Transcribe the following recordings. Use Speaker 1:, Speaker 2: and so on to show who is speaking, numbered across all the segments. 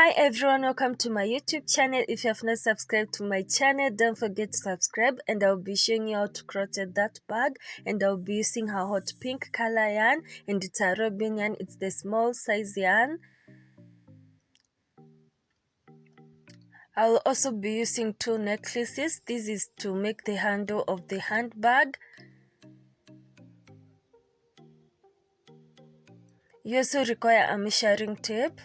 Speaker 1: Hi everyone, welcome to my YouTube channel. If you have not subscribed to my channel, don't forget to subscribe, and I'll be showing you how to crochet that bag, and I'll be using her hot pink color yarn, and it's a robin yarn. It's the small size yarn. I'll also be using two necklaces. This is to make the handle of the handbag. You also require a measuring tape.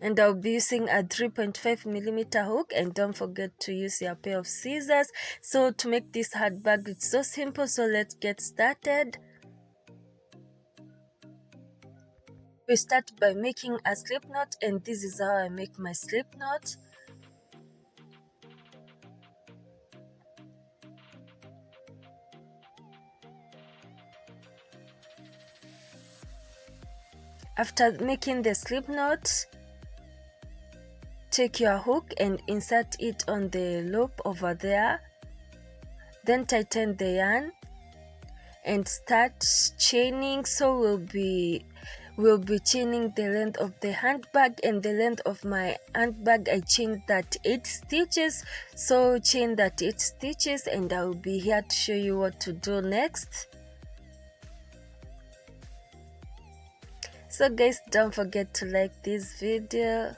Speaker 1: And I'll be using a 3.5mm hook, and don't forget to use your pair of scissors. So to make this handbag, it's so simple, so let's get started. We start by making a slip knot, and this is how I make my slip knot. After making the slip knot, take your hook and insert it on the loop over there. Then tighten the yarn and start chaining. So we'll be chaining the length of the handbag, and the length of my handbag I chained that 8 stitches. So chain that 8 stitches, and I'll be here to show you what to do next. So guys, don't forget to like this video.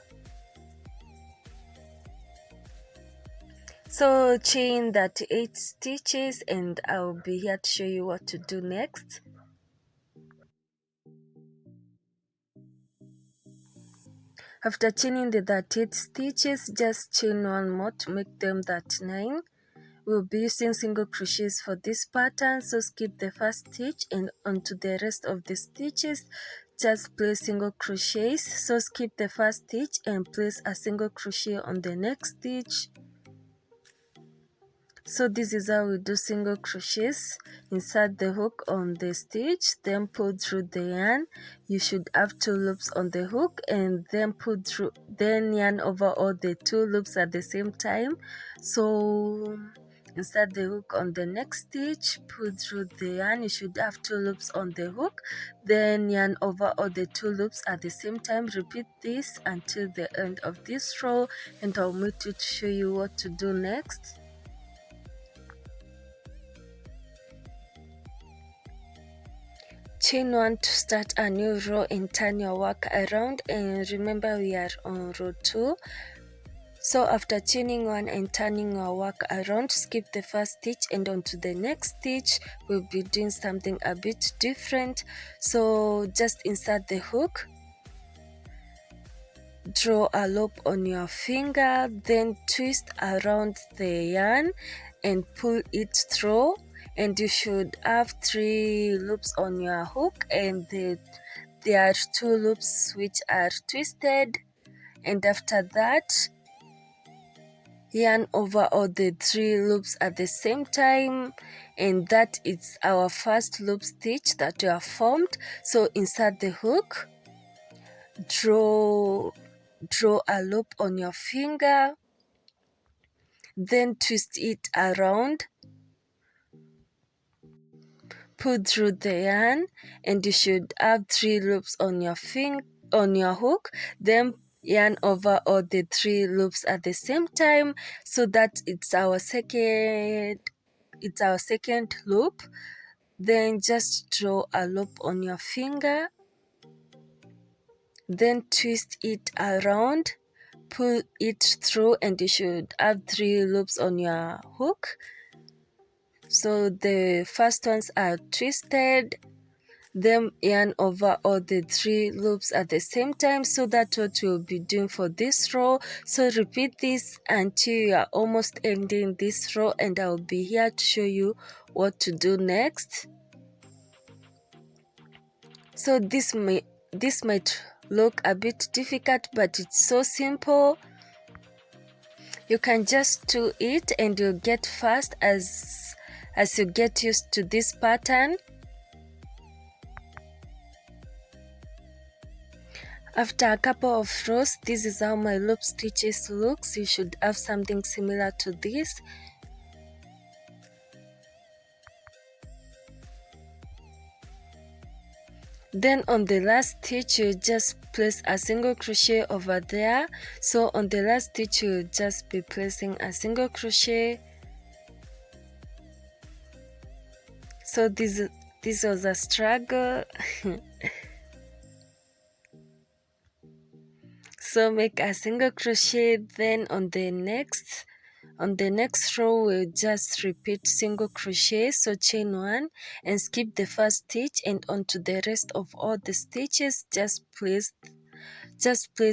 Speaker 1: So chain that 8 stitches, and I'll be here to show you what to do next. After chaining the 38 stitches, just chain one more to make them 39. We'll be using single crochets for this pattern, so skip the first stitch, and onto the rest of the stitches just place single crochets. So skip the first stitch and place a single crochet on the next stitch. So this is how we do single crochets. Insert the hook on the stitch, then pull through the yarn. You should have 2 loops on the hook, and then pull through, then yarn over all the 2 loops at the same time. So insert the hook on the next stitch, pull through the yarn. You should have 2 loops on the hook, then yarn over all the 2 loops at the same time. Repeat this until the end of this row, and I'll meet you to show you what to do next. Chain 1 to start a new row and turn your work around, and remember we are on row 2. So after chaining 1 and turning your work around, skip the first stitch, and onto the next stitch we'll be doing something a bit different. So just insert the hook, draw a loop on your finger, then twist around the yarn and pull it through, and you should have 3 loops on your hook, and there are 2 loops which are twisted. And after that, yarn over all the 3 loops at the same time, and that is our first loop stitch that we have formed. So insert the hook, draw a loop on your finger, then twist it around, pull through the yarn, and you should have 3 loops on your hook, then yarn over all the 3 loops at the same time. So that it's our second loop. Then just draw a loop on your finger, then twist it around, pull it through, and you should have 3 loops on your hook. So the first ones are twisted, then yarn over all the 3 loops at the same time. So that's what you'll be doing for this row. So repeat this until you are almost ending this row, and I'll be here to show you what to do next. So this might look a bit difficult, but it's so simple. You can just do it, and you'll get fast as you get used to this pattern. After a couple of rows, this is how my loop stitches looks. You should have something similar to this. Then on the last stitch you just place a single crochet over there. So on the last stitch you just be placing a single crochet. So this was a struggle. So make a single crochet, then on the next row we'll just repeat single crochet, so chain 1 and skip the first stitch, and onto the rest of all the stitches just place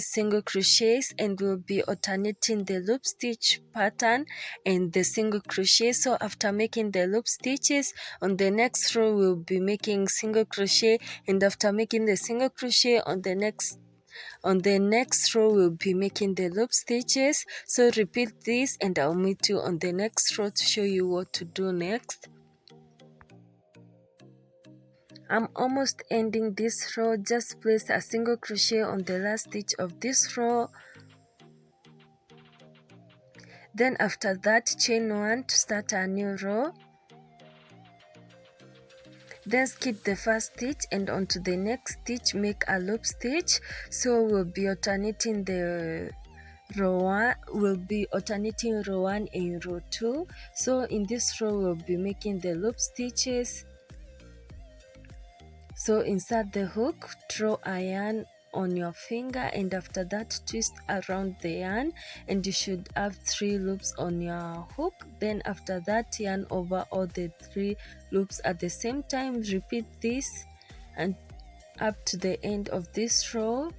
Speaker 1: single crochets, and we'll be alternating the loop stitch pattern and the single crochet. So after making the loop stitches, on the next row we'll be making single crochet, and after making the single crochet on the next row we'll be making the loop stitches. So repeat this and I'll meet you on the next row to show you what to do next. I'm almost ending this row. Just place a single crochet on the last stitch of this row. Then after that, chain 1 to start a new row. Then skip the first stitch and onto the next stitch make a loop stitch. So we'll be alternating the row 1, row 1 and row 2. So in this row we'll be making the loop stitches. So insert the hook, draw a yarn on your finger, and after that twist around the yarn, and you should have 3 loops on your hook. Then after that yarn over all the 3 loops at the same time. Repeat this and up to the end of this row.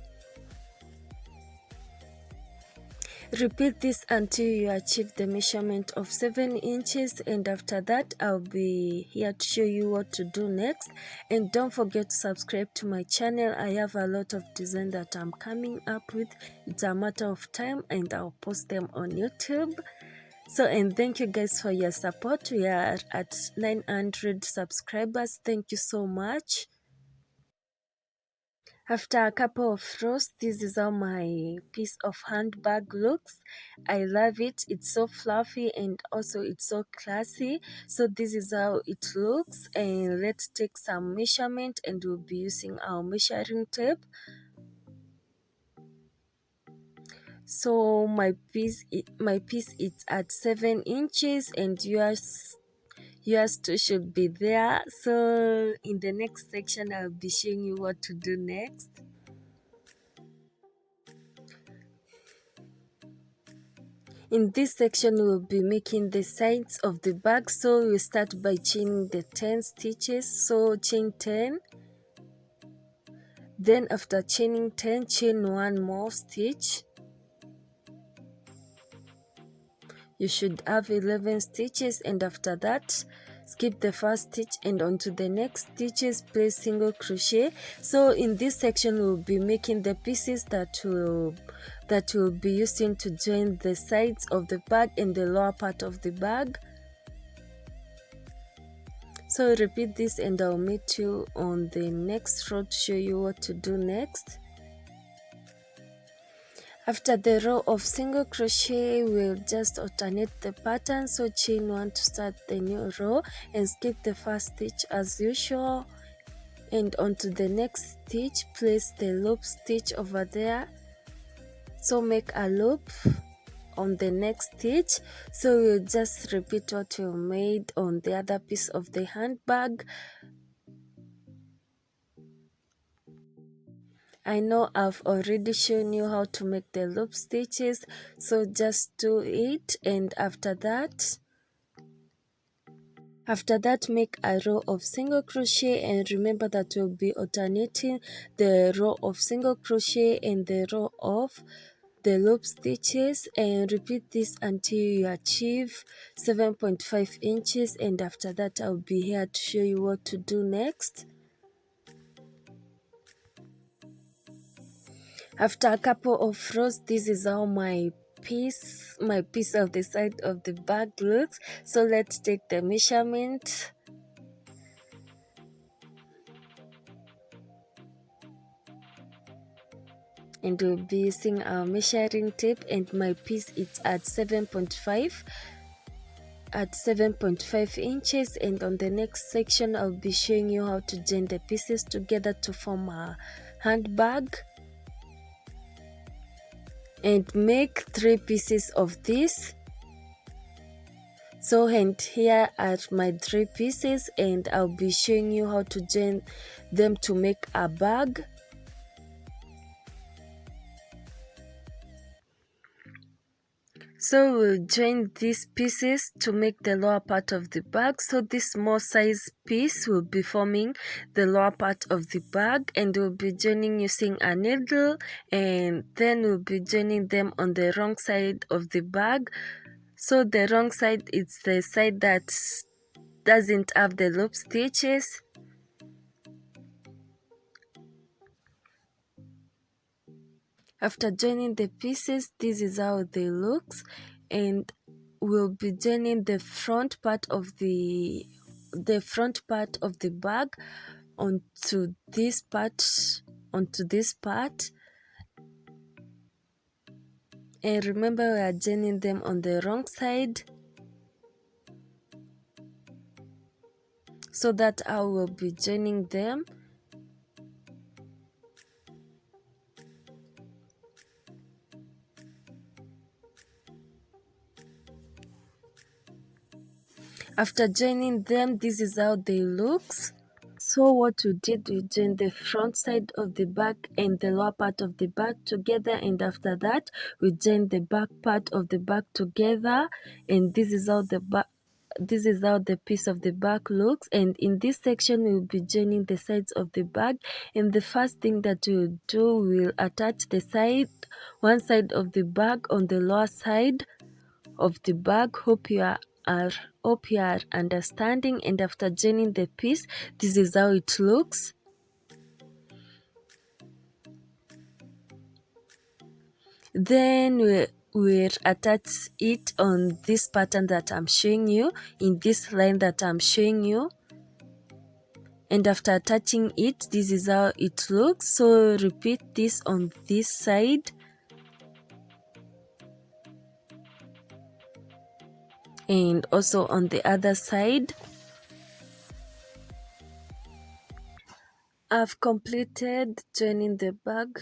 Speaker 1: Repeat this until you achieve the measurement of 7 inches, and after that I'll be here to show you what to do next. And don't forget to subscribe to my channel. I have a lot of design that I'm coming up with. It's a matter of time and I'll post them on YouTube. So, and thank you guys for your support. We are at 900 subscribers. Thank you so much. After a couple of rows, this is how my piece of handbag looks. I love it. It's so fluffy and also it's so classy. So this is how it looks, and let's take some measurement, and we'll be using our measuring tape. So my piece is at 7 inches, and yours too should be there. So in the next section I'll be showing you what to do next. In this section we'll be making the sides of the bag. So we start by chaining the 10 stitches. So chain 10, then after chaining 10 chain 1 more stitch. You should have 11 stitches, and after that skip the first stitch and onto the next stitches place single crochet. So in this section we'll be making the pieces that will be using to join the sides of the bag and the lower part of the bag. So repeat this and I'll meet you on the next row to show you what to do next. After the row of single crochet, we'll just alternate the pattern. So chain 1 to start the new row and skip the first stitch as usual, and onto the next stitch place the loop stitch over there. So make a loop on the next stitch. So we'll just repeat what we made on the other piece of the handbag. I know I've already shown you how to make the loop stitches, so just do it. And after that make a row of single crochet, and remember that we'll be alternating the row of single crochet and the row of the loop stitches, and repeat this until you achieve 7.5 inches, and after that I'll be here to show you what to do next. After a couple of rows, this is how my piece of the side of the bag looks. So let's take the measurement. And we'll be using our measuring tape, and my piece is at 7.5. at 7.5 inches, and on the next section I'll be showing you how to join the pieces together to form a handbag. And make 3 pieces of this. So, and here are my 3 pieces, and I'll be showing you how to join them to make a bag. So we'll join these pieces to make the lower part of the bag. So this small size piece will be forming the lower part of the bag, and we'll be joining using a needle, and then we'll be joining them on the wrong side of the bag. So the wrong side is the side that doesn't have the loop stitches. After joining the pieces, this is how they look, and we'll be joining the front part of the bag onto this part. And remember, we are joining them on the wrong side, so that's how we'll be joining them. After joining them, this is how they look. So what we did, we joined the front side of the bag and the lower part of the bag together, and after that we joined the back part of the bag together, and this is how the piece of the bag looks. And in this section we will be joining the sides of the bag, and the first thing that we'll do, we'll attach one side of the bag on the lower side of the bag. Hope you are understanding. And after joining the piece, this is how it looks. Then we'll attach it on this pattern that I'm showing you, in this line that I'm showing you. And after attaching it, this is how it looks. So repeat this on this side and also on the other side. I've completed joining the bag,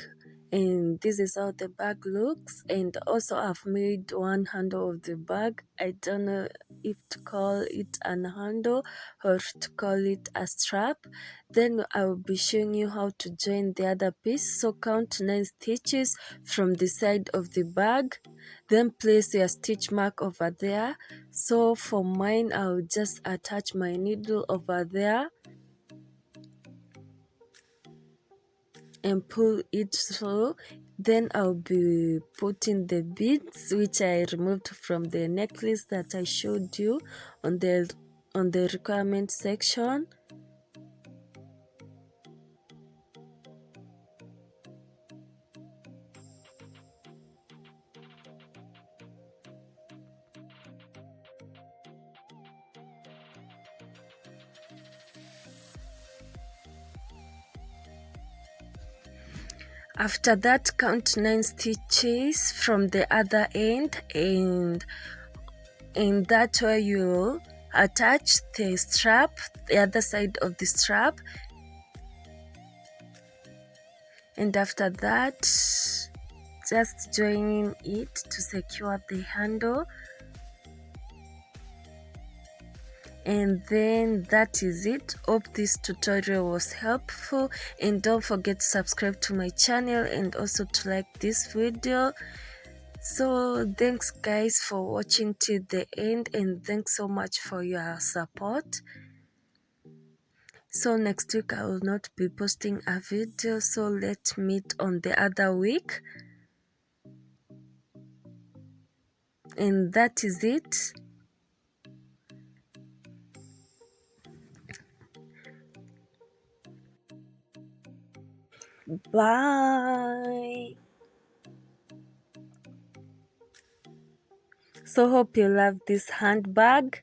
Speaker 1: and this is how the bag looks. And also I've made one handle of the bag. I don't know if to call it an handle or to call it a strap. Then I will be showing you how to join the other piece. So count 9 stitches from the side of the bag, then place your stitch mark over there. So for mine, I'll just attach my needle over there and pull it through. Then I'll be putting the beads which I removed from the necklace that I showed you on the requirement section. After that, count 9 stitches from the other end, and that's where you'll attach the strap, the other side of the strap. And after that, just join it to secure the handle. And then that is it. Hope this tutorial was helpful, and don't forget to subscribe to my channel and also to like this video. So thanks guys for watching till the end, and thanks so much for your support. So next week I will not be posting a video, so let's meet on the other week. And that is it. Bye. So hope you love this handbag.